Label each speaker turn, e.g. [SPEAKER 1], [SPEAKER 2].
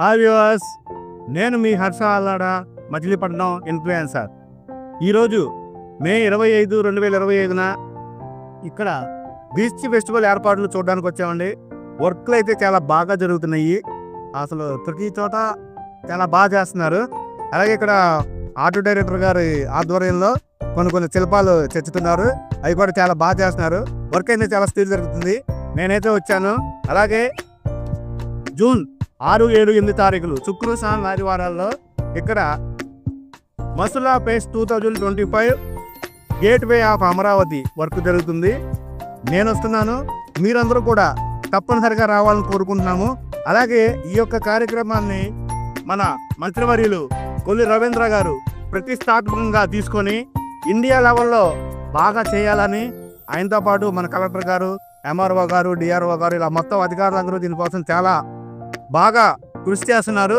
[SPEAKER 1] Hi viewers, నేను మీ Harsha Allada Machilipatnam influencer. ఈరోజు మే 25, 2025న ఇక్కడ బీచ్ ఫెస్టివల్ ఏర్పాట్లు చూడడానికి వచ్చామండి. వర్క్లు అయితే చాలా బాగా జరుగుతున్నాయి. అసలు ప్రతి చోట చాలా బాగా చేస్తున్నారు. అలాగే ఇక్కడ ఆర్ట్ డైరెక్టర్ గారి ఆధ్వర్యంలో కొన్ని శిల్పాలు చెక్కుతున్నారు. అవి కూడా చాలా బాగా చేస్తున్నారు. వర్క్ అయితే చాలా స్పీడ్ జరుగుతుంది. నేనైతే వచ్చాను. అలాగే జూన్ 6, 7, 8 తారీఖులు శుక్ర శని ఆదివారాల్లో ఇక్కడ మసులా phase 2025 gateway of Amaravati work జరుగుతుంది. నేను వస్తున్నాను, మీరందరూ కూడా తప్పనిసరిగా రావాలని కోరుకుంటున్నాము. అలాగే ఈ యొక్క కార్యక్రమాన్ని మన మంత్రివర్యులు కొల్లి రవీంద్ర గారు ప్రతిష్టాత్మకంగా తీసుకొని ఇండియా లెవెల్లో బాగా చేయాలని, ఆయనతో పాటు మన కలెక్టర్ గారు, ఎంఆర్ఓ గారు, డిఆర్ఓ గారు, ఇలా మొత్తం అధికారులందరూ దీనికోసం చాలా బాగా కృషి చేస్తున్నారు.